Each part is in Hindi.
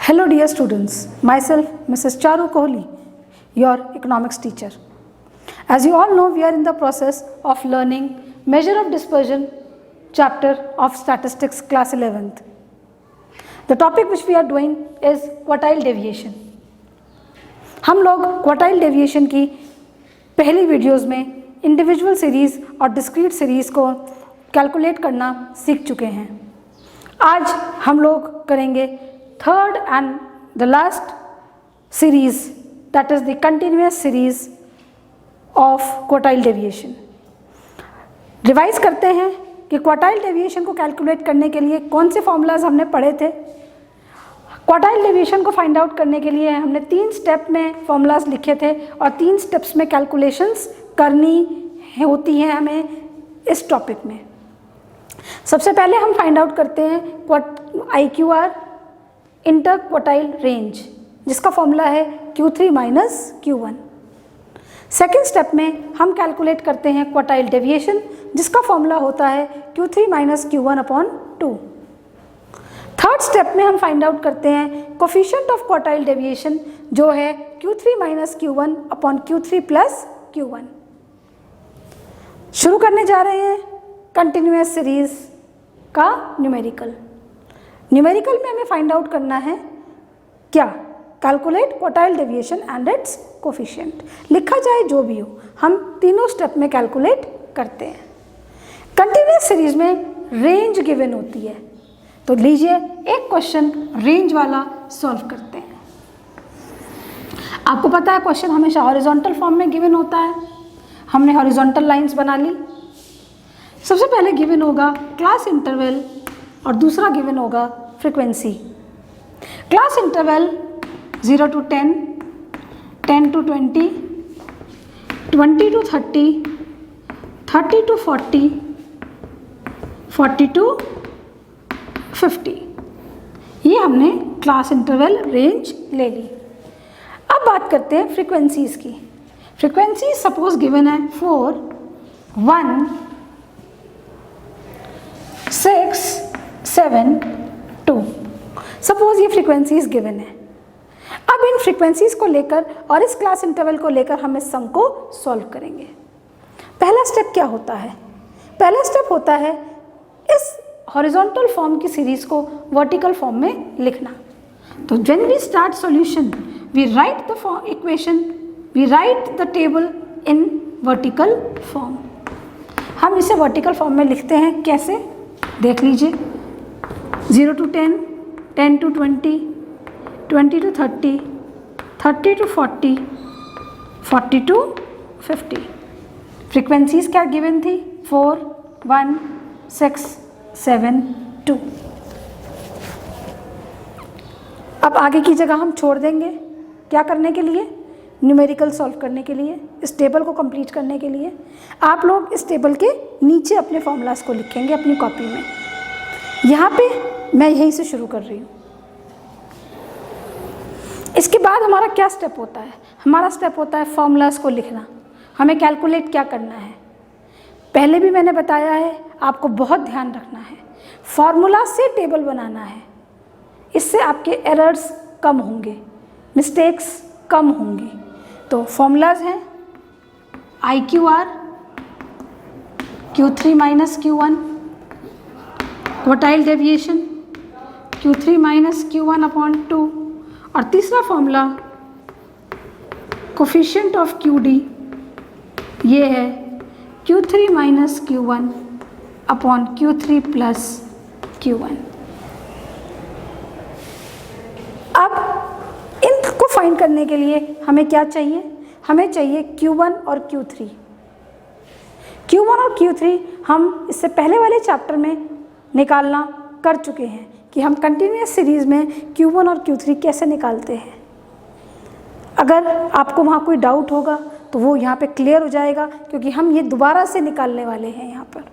Hello dear students, myself Mrs. Charu Kohli, your economics teacher. As you all know, we are in the process of learning measure of dispersion chapter of statistics class 11th. The topic which we are doing is quartile deviation. हम लोग quartile deviation की पहली वीडियोस में इंडिविजुअल सीरीज और डिस्क्रीट सीरीज को कैलकुलेट करना सीख चुके हैं. आज हम लोग करेंगे third and the last series, that is the continuous series of quartile deviation. Revise करते हैं कि क्वार्टाइल डेविएशन को कैलकुलेट करने के लिए कौन से फॉर्मूलाज हमने पढ़े थे. क्वार्टाइल डेविएशन को फाइंड आउट करने के लिए हमने 3 स्टेप में फॉर्मूलाज लिखे थे और 3 स्टेप्स में कैलकुलेशंस करनी होती हैं हमें इस टॉपिक में. सबसे पहले हम फाइंड आउट करते हैं IQR इंटर क्वार्टाइल रेंज, जिसका फॉर्मूला है Q3 minus Q1. Second step में हम कैलकुलेट करते हैं क्वार्टाइल डेविएशन, जिसका फॉर्मूला होता है Q3 minus Q1 upon 2. Third step में हम फाइंड आउट करते हैं कोफिशिएंट ऑफ क्वार्टाइल डेविएशन, जो है Q3 minus Q1 upon Q3 plus Q1. शुरू करने जा रहे हैं कंटिन्यूअस सीरीज का न्यूमेरिकल. न्यूमेरिकल में हमें फाइंड आउट करना है क्या, calculate quartile deviation and it's coefficient. लिखा जाए जो भी हो, हम तीनों स्टेप में कैलकुलेट करते हैं. कंटिन्यूअस सीरीज में रेंज गिवन होती है, तो लीजिए एक क्वेश्चन रेंज वाला सॉल्व करते हैं. आपको पता है क्वेश्चन हमेशा हॉरिजॉन्टल फॉर्म में गिवन होता है. हमने हॉरिजॉन्टल लाइंस बना ली. सबसे पहले गिवन होगा क्लास इंटरवल और दूसरा गिवन होगा frequency. Class interval 0 to 10, 10 to 20, 20 to 30, 30 to 40, 40 to 50. ये हमने क्लास इंटरवल रेंज ले ली. अब बात करते हैं फ्रीक्वेंसीज की. फ्रीक्वेंसी सपोज गिवन है 4, 1, 6, 7, 2. सपोज ये फ्रीक्वेंसीज गिवन है. अब इन फ्रीक्वेंसीज को लेकर और इस क्लास इंटरवल को लेकर हम इस सम को सॉल्व करेंगे. पहला स्टेप क्या होता है? पहला स्टेप होता है इस हॉरिजॉन्टल फॉर्म की सीरीज को वर्टिकल फॉर्म में लिखना. तो when we start solution, we write the equation, we write the table in vertical form. हम इसे वर्टिकल फॉर्म में लिखते हैं. कैसे, देख लीजिए. 0 to 10, 10 to 20, 20 to 30, 30 to 40, 40 to 50. Frequencies क्या गिवन थी? 4, 1, 6, 7, 2. अब आगे की जगह हम छोड़ देंगे. क्या करने के लिए? न्यूमेरिकल सॉल्व करने के लिए, इस टेबल को कंप्लीट करने के लिए. आप लोग इस टेबल के नीचे अपने फॉर्मूलाज को लिखेंगे अपनी कॉपी में. यहाँ पे मैं यहीं से शुरू कर रही हूँ. इसके बाद हमारा क्या स्टेप होता है? हमारा स्टेप होता है फॉर्मूलाज को लिखना. हमें कैलकुलेट क्या करना है? पहले भी मैंने बताया है, आपको बहुत ध्यान रखना है. फॉर्मूला से टेबल बनाना है. इससे आपके एरर्स कम होंगे, मिस्टेक्स कम होंगी. तो फॉर्मूलाज हैं IQR, Q3 minus Q1, quartile deviation Q3 minus Q1 upon 2, और तीसरा फॉर्मूला कोफिशिएंट ऑफ QD, ये है Q3 minus Q1 upon Q3 plus Q1. अब इनको फाइंड करने के लिए हमें क्या चाहिए? हमें चाहिए Q1 और Q3. Q1 और Q3 हम इससे पहले वाले चैप्टर में निकालना कर चुके हैं कि हम कंटिन्यूअस सीरीज में Q1 और Q3 कैसे निकालते हैं. अगर आपको वहाँ कोई डाउट होगा तो वो यहाँ पे क्लियर हो जाएगा, क्योंकि हम ये दोबारा से निकालने वाले हैं यहाँ पर.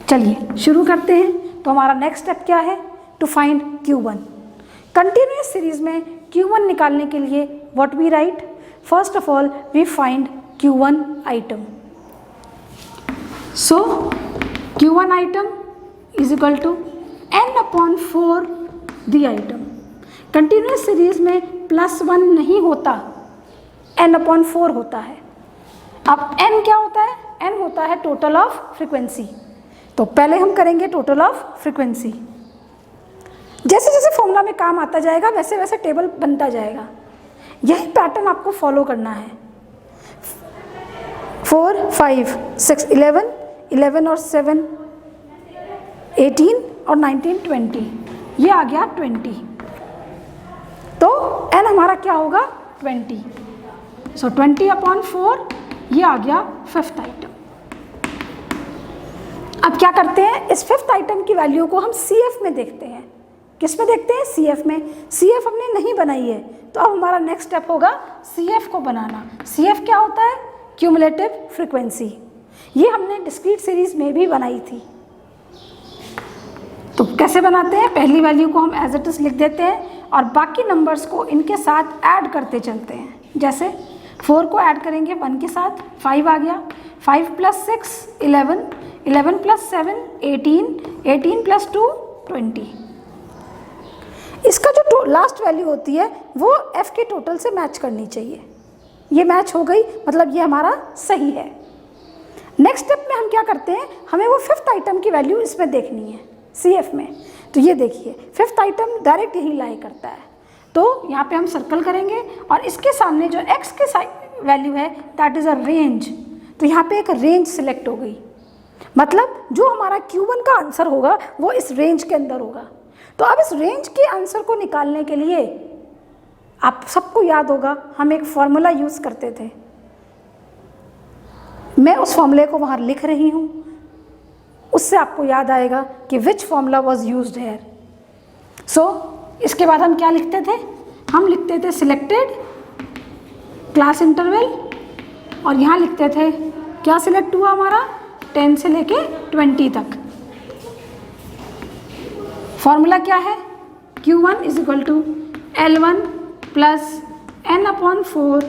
चलिए शुरू करते हैं. तो हमारा नेक्स्ट स्टेप क्या है? To find Q1. Continuous series में Q1 निकालने के लिए what we write? First of all we find Q1 item. So Q1 item is equal to n upon 4 the item. Continuous series में +1 नहीं होता, n/4 होता है। अब n क्या होता है? n होता है टोटल ऑफ फ्रीक्वेंसी। तो पहले हम करेंगे टोटल ऑफ फ्रीक्वेंसी। जैसे जैसे फॉर्मूला में काम आता जाएगा वैसे वैसे टेबल बनता जाएगा। यही पैटर्न आपको फॉलो करना है। 4, 5, 6, 11, 11 और 7, 18 और 19, 20, ये आ गया 20। तो n हमारा क्या होगा? 20। सो 20/4 ये आ गया 5th आइटम। अब क्या करते हैं, इस 5th आइटम की वैल्यू को हम CF में देखते हैं। किस में देखते हैं? CF में। CF हमने नहीं बनाई है, तो अब हमारा नेक्स्ट स्टेप होगा CF को बनाना। CF क्या होता है? Cumulative frequency. ये हमने डिस्क्रीट सीरीज में भी बनाई थी। तो कैसे बनाते हैं? पहली वैल्यू को हम एज इट इज लिख देते हैं और बाकी नंबर्स को इनके साथ ऐड करते चलते हैं। जैसे 4 को ऐड करेंगे 1 के साथ, 5 आ गया। 5 + 6 11, 11 + 7 18, 18 + 2 20। इसका जो लास्ट वैल्यू होती है वो f के टोटल से मैच करनी चाहिए। ये मैच हो गई, मतलब ये हमारा सही है। नेक्स्ट स्टेप में हम क्या करते हैं, हमें वो 5th आइटम की वैल्यू इसमें देखनी है CF में। तो ये देखिए 5th आइटम डायरेक्ट यही लाई करता है, तो यहाँ पे हम सर्कल करेंगे और इसके सामने जो x के वैल्यू है दैट इज़ अ रेंज। तो यहाँ पे एक रेंज सिलेक्ट हो गई, मतलब जो हमारा Q1 का आंसर होगा वो इस रेंज के अंदर होगा। तो अब इस रेंज के आंसर को निकालने के लिए आप सबको याद होगा हम एक फॉर्मूला यूज़ करते थे। मैं उस फॉर्मूले को वहाँ लिख रही हूँ, उससे आपको याद आएगा कि which formula was used here. So इसके बाद हम क्या लिखते थे? हम लिखते थे सिलेक्टेड क्लास इंटरवल, और यहाँ लिखते थे क्या सिलेक्ट हुआ हमारा? 10 से लेके 20 तक। फॉर्मूला क्या है? Q1 = L1 + n/4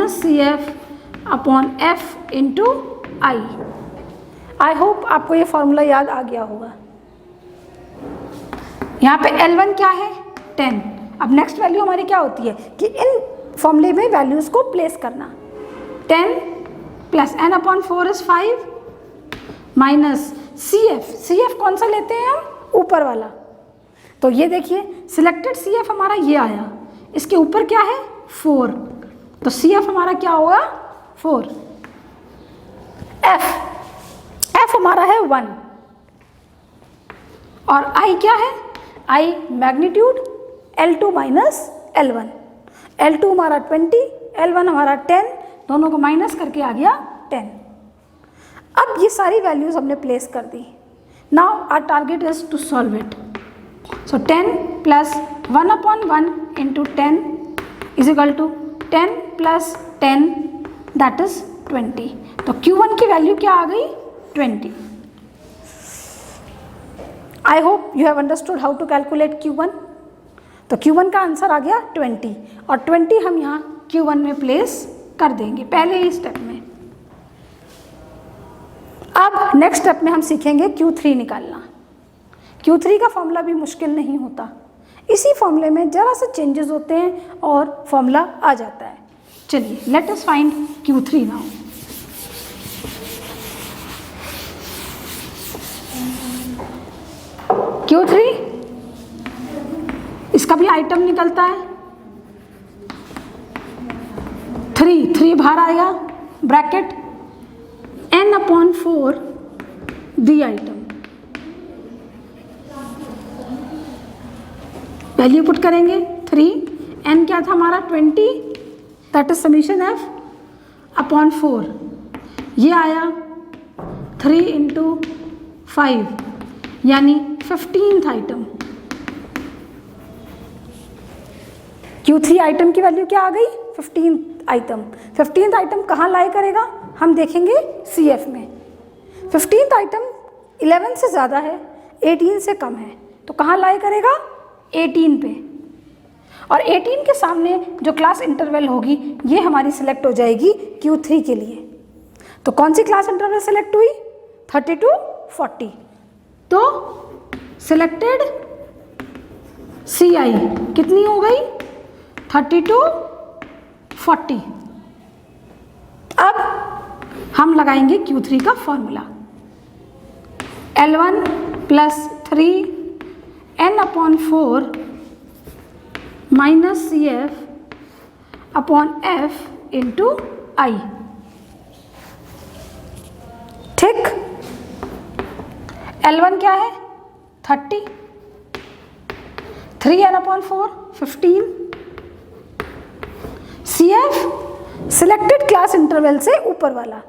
- CF/F × I। I hope आपको ये फॉर्मूला याद आ गया होगा। यहाँ पे L1 क्या है? 10। अब नेक्स्ट वैल्यू हमारी क्या होती है कि इन फॉर्मूले में वैल्यूज़ को प्लेस करना। 10 + n/4 = 5 माइनस CF कौन सा लेते हैं हम? ऊपर वाला। तो ये देखिए सिलेक्टेड CF हमारा ये आया, इसके ऊपर क्या है? 4, तो CF हमारा क्या होगा? 4। F हमारा है 1 और I क्या है? I magnitude L2 - L1। L2 हमारा 20, L1 हमारा 10, दोनों को माइनस करके आ गया 10। अब ये सारी वैल्यूज हमने प्लेस कर दी। Now our target is to solve it. So 10 + 1/1 × 10 = 10 + 10 that is 20। तो Q1 की वैल्यू क्या आ गई? 20। I hope you have understood how to calculate Q1। तो Q1 का आंसर आ गया 20 और 20 हम यहाँ Q1 में प्लेस कर देंगे पहले ही स्टेप में। अब नेक्स्ट स्टेप में हम सीखेंगे Q3 निकालना। Q3 का फॉर्मूला भी मुश्किल नहीं होता, इसी फॉर्मूले में जरा से चेंजेस होते हैं और फॉर्मूला आ जाता है। चलिए let us find Q3 now. Q3 इसका भी आइटम निकलता है 3 बाहर आएगा, ब्रैकेट n/4 दी आइटम, वैल्यू पुट करेंगे 3, n क्या था हमारा 20, दैट इज समीशन F/4, ये आया 3 × 5 यानी 15th आइटम। Q3 आइटम की वैल्यू क्या आ गई? 15th item. 15th आइटम कहाँ लाई करेगा? हम देखेंगे CF में। 15th आइटम 11 से ज़्यादा है, 18 से कम है, तो कहाँ लाई करेगा? 18 पे। और 18 के सामने जो क्लास इंटरवल होगी ये हमारी सिलेक्ट हो जाएगी Q3 के लिए। तो कौन सी क्लास इंटरवल सिलेक्ट हुई? 30 to 40। तो सिलेक्टेड CI कितनी हो गई 30 to 40। अब हम लगाएंगे Q3 का formula, L1 plus 3n/4 minus CF/F into I। ठीक, L1 क्या है 30, 3n/4 15, CF selected class interval से ऊपर वाला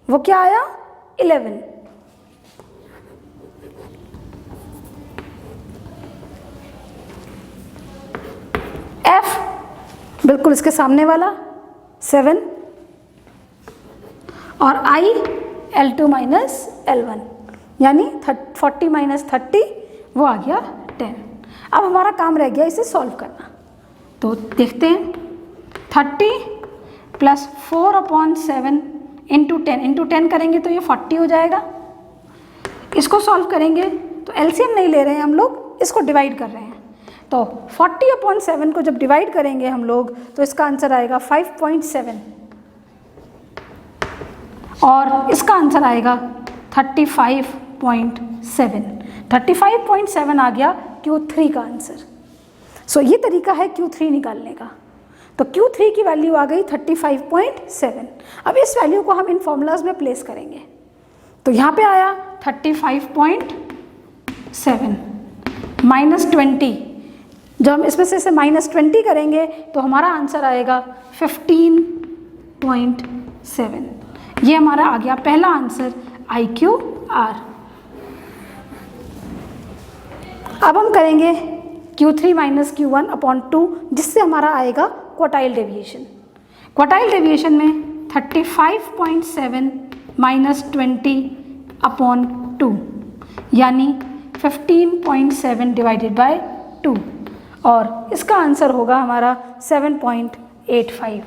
वो क्या आया 11, F बिल्कुल इसके सामने वाला 7 और I L2 माइनस L1 यानी 40 माइनस 30 वो आ गया 10। अब हमारा काम रह गया इसे सॉल्व करना, तो देखते हैं 30 प्लस 4/7 इंटू 10 करेंगे तो ये 40 हो जाएगा। इसको सॉल्व करेंगे तो एलसीएम नहीं ले रहे हैं हम लोग, इसको डिवाइड कर रहे हैं, तो 40/7 को जब डिवाइड करेंगे हम लोग तो इसका आंसर आएगा 5.7 और इसका आंसर आएगा 35.7। 35.7 आ गया Q3 का आंसर। सो ये तरीका है Q3 निकालने का। तो Q3 की वैल्यू आ गई 35.7। अब इस वैल्यू को हम इन फॉर्मूलाज में प्लेस करेंगे, तो यहाँ पे आया 35.7 माइनस 20। जब हम इसमें से -20 करेंगे तो हमारा आंसर आएगा 15.7। ये हमारा आ गया पहला आंसर IQR। अब हम करेंगे Q3 माइनस Q1/2, जिससे हमारा आएगा क्वार्टाइल डेविएशन। क्वार्टाइल डेविएशन में 35.7 माइनस 20/2 यानी 15.7 डिवाइडेड बाय 2 और इसका आंसर होगा हमारा 7.85।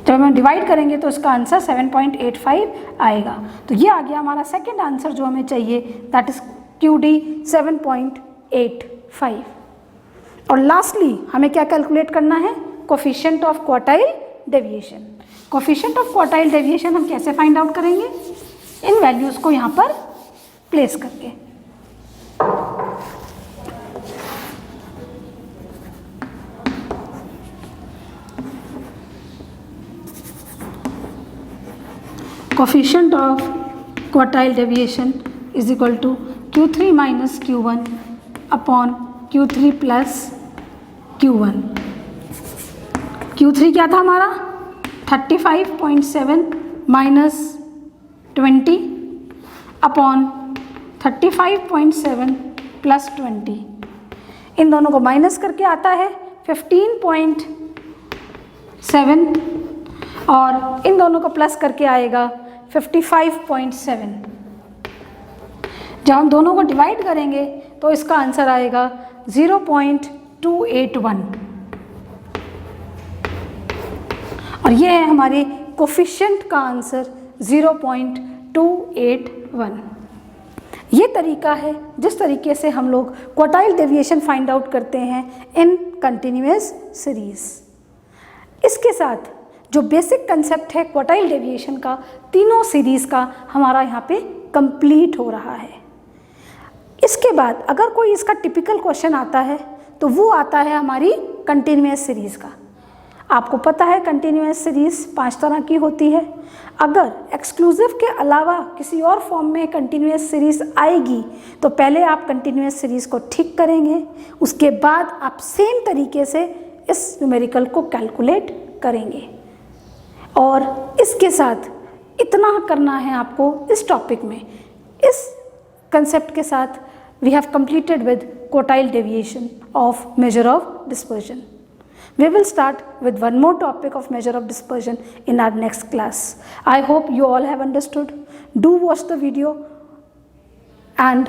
जब हम डिवाइड करेंगे तो इसका आंसर 7.85 आएगा। तो ये आ गया हमारा सेकंड आंसर जो हमें चाहिए, दैट इज QD 7.85। और लास्टली हमें क्या कैलकुलेट करना है, coefficient of quartile deviation. Coefficient of quartile deviation हम कैसे फाइंड आउट करेंगे, इन वैल्यूज को यहाँ पर प्लेस करके। Coefficient of quartile deviation is equal to Q3 minus Q1 upon Q3 plus Q1। Q3 क्या था हमारा 35.7 माइनस 20 अपॉन 35.7 प्लस 20। इन दोनों को माइनस करके आता है 15.7 और इन दोनों को प्लस करके आएगा 55.7। जब हम दोनों को डिवाइड करेंगे तो इसका आंसर आएगा 0.281 और ये है हमारे कोफिशिएंट का आंसर 0.281। ये तरीका है जिस तरीके से हम लोग क्वार्टाइल डेविएशन फाइंड आउट करते हैं इन कंटिन्यूअस सीरीज। इसके साथ जो बेसिक कंसेप्ट है क्वार्टाइल डेविएशन का, तीनों सीरीज का हमारा यहाँ पे कंप्लीट हो रहा है। इसके बाद अगर कोई इसका टिपिकल क्वेश्चन आता है तो वो आता है हमारी कंटिन्यूअस सीरीज का। आपको पता है कंटिन्यूअस सीरीज 5 तरह की होती है। अगर एक्सक्लूसिव के अलावा किसी और फॉर्म में कंटिन्यूअस सीरीज आएगी तो पहले आप कंटिन्यूअस सीरीज को ठीक करेंगे, उसके बाद आप सेम तरीके से इस न्यूमेरिकल को कैलकुलेट करेंगे। और इसके साथ इतना करना है आपको इस टॉपिक में। इस कंसेप्ट के साथ we have completed with quartile deviation of measure of dispersion. We will start with one more topic of measure of dispersion in our next class. I hope you all have understood. Do watch the video and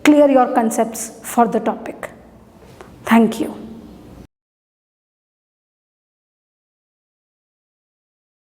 clear your concepts for the topic. Thank you.